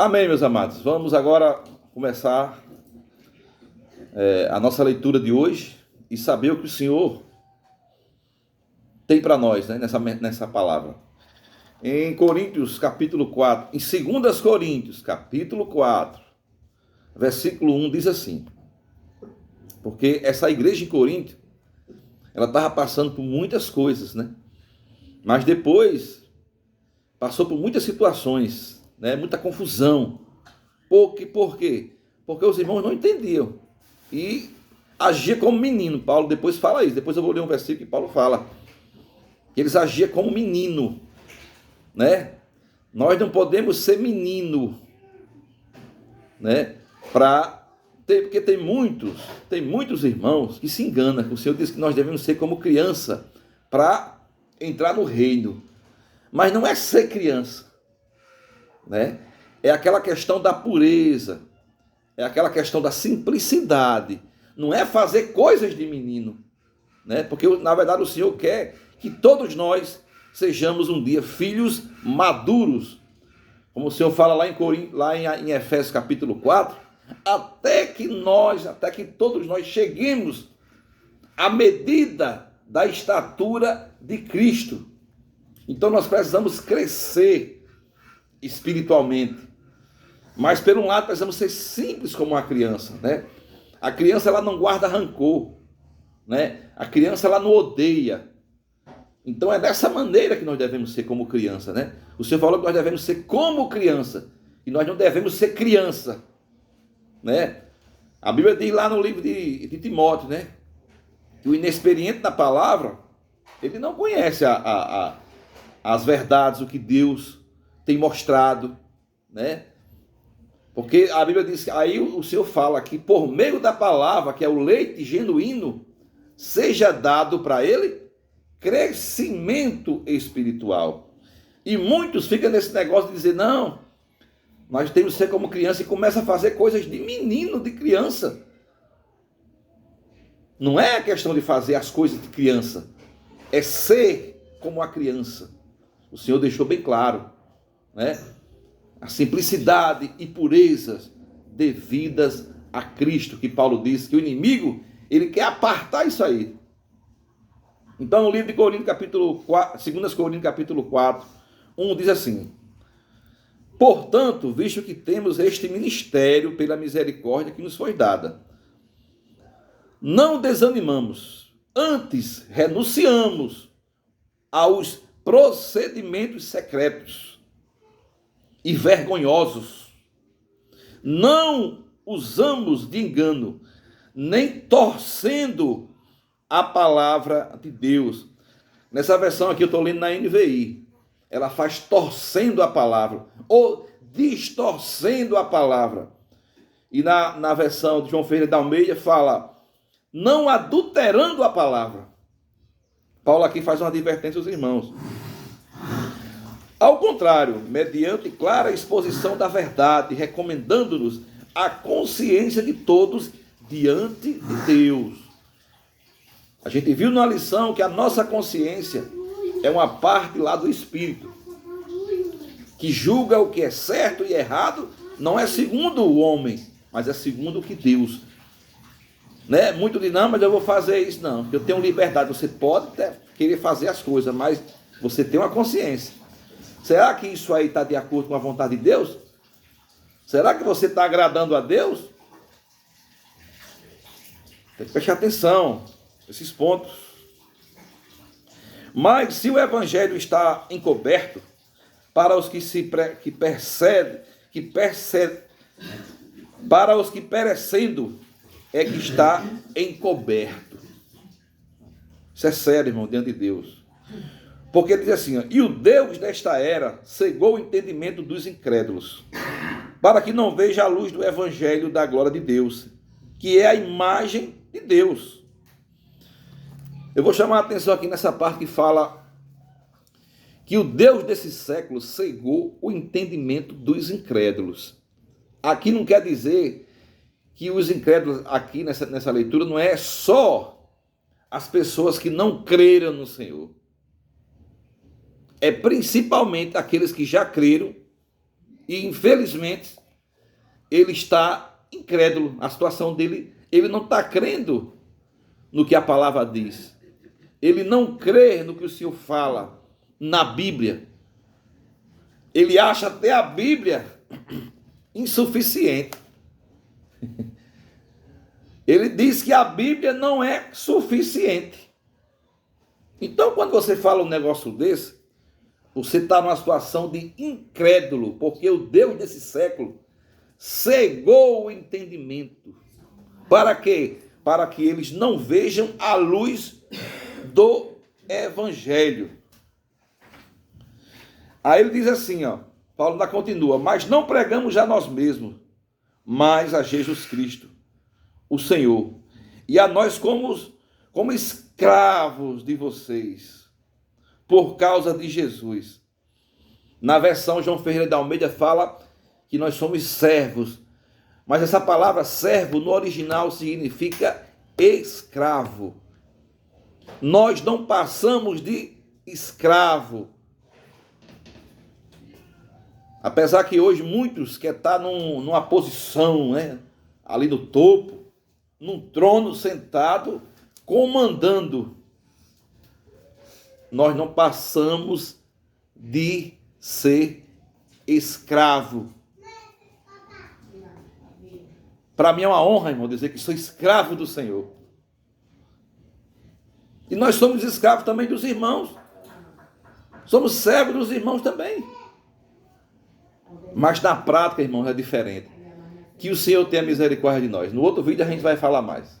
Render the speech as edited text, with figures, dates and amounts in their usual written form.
Amém, meus amados. Vamos agora começar a nossa leitura de hoje e saber o que o Senhor tem para nós, né, nessa palavra. Em Coríntios, capítulo 4, em 2 Coríntios, capítulo 4, versículo 1, diz assim: porque essa igreja em Corinto, ela estava passando por muitas coisas, né? Mas depois passou por muitas situações, né? Muita confusão. Por quê? Porque os irmãos não entendiam e agiam como menino. Paulo depois fala isso. Depois eu vou ler um versículo que Paulo fala que eles agiam como menino, né? Nós não podemos ser menino, né? Porque tem muitos irmãos que se enganam. O Senhor diz que nós devemos ser como criança para entrar no reino. Mas não é ser criança, né? É aquela questão da pureza, é aquela questão da simplicidade. Não é fazer coisas de menino, né? Porque na verdade o Senhor quer que todos nós sejamos um dia filhos maduros, como o Senhor fala lá em Efésios capítulo 4, até que todos nós cheguemos à medida da estatura de Cristo. Então nós precisamos crescer espiritualmente. Mas, por um lado, precisamos ser simples como uma criança, né? A criança, ela não guarda rancor, né? A criança, ela não odeia. Então, é dessa maneira que nós devemos ser como criança, né? O Senhor falou que nós devemos ser como criança, e nós não devemos ser criança, né? A Bíblia diz lá no livro de Timóteo, né? Que o inexperiente na palavra, ele não conhece as verdades, o que Deus tem mostrado, né? Porque a Bíblia diz, aí o Senhor fala que por meio da palavra, que é o leite genuíno, seja dado para ele crescimento espiritual. E muitos ficam nesse negócio de dizer, não, nós temos que ser como criança, e começa a fazer coisas de menino, de criança. Não é a questão de fazer as coisas de criança, é ser como a criança. O Senhor deixou bem claro, né? A simplicidade e purezas devidas a Cristo, que Paulo diz que o inimigo, ele quer apartar isso aí. Então, no livro de Coríntios, capítulo 4, 2 Coríntios, capítulo 4, 1, diz assim: portanto, visto que temos este ministério pela misericórdia que nos foi dada, não desanimamos, antes renunciamos aos procedimentos secretos e vergonhosos. Não usamos de engano, nem torcendo a palavra de Deus. Nessa versão aqui eu estou lendo na NVI. Ela faz torcendo a palavra, ou distorcendo a palavra. E na versão de João Ferreira da Almeida fala, não adulterando a palavra. Paulo aqui faz uma advertência aos irmãos. Ao contrário, mediante clara exposição da verdade, recomendando-nos a consciência de todos diante de Deus. A gente viu na lição que a nossa consciência é uma parte lá do Espírito, que julga o que é certo e errado, não é segundo o homem, mas é segundo o que Deus. Né? Muito de não, mas eu vou fazer isso, não, porque eu tenho liberdade. Você pode querer fazer as coisas, mas você tem uma consciência. Será que isso aí está de acordo com a vontade de Deus? Será que você está agradando a Deus? Tem que prestar atenção nesses pontos. Mas se o evangelho está encoberto, para os para os que perecendo, é que está encoberto. Isso é sério, irmão, diante de Deus. Porque ele diz assim, ó, e o Deus desta era cegou o entendimento dos incrédulos, para que não veja a luz do evangelho da glória de Deus, que é a imagem de Deus. Eu vou chamar a atenção aqui nessa parte que fala que o Deus desse século cegou o entendimento dos incrédulos. Aqui não quer dizer que os incrédulos, aqui nessa leitura, não é só as pessoas que não creram no Senhor. É principalmente aqueles que já creram E infelizmente ele está incrédulo. A situação dele, ele não está crendo no que a palavra diz. Ele não crê no que o Senhor fala na Bíblia. Ele acha até a Bíblia insuficiente. Ele diz que a Bíblia não é suficiente. Então, quando você fala um negócio desse, você está numa situação de incrédulo, porque o Deus desse século cegou o entendimento. Para quê? Para que eles não vejam a luz do Evangelho. Aí ele diz assim, ó, Paulo ainda continua, mas não pregamos já nós mesmos, mas a Jesus Cristo, o Senhor, e a nós como escravos de vocês, por causa de Jesus. Na versão João Ferreira de Almeida fala que nós somos servos, mas essa palavra servo no original significa escravo. Nós não passamos de escravo. Apesar que hoje muitos querem estar numa posição, né, ali no topo, num trono sentado, comandando. Nós não passamos de ser escravo. Para mim é uma honra, irmão, dizer que sou escravo do Senhor. E nós somos escravos também dos irmãos. Somos servos dos irmãos também. Mas na prática, irmãos, é diferente. Que o Senhor tenha misericórdia de nós. No outro vídeo a gente vai falar mais.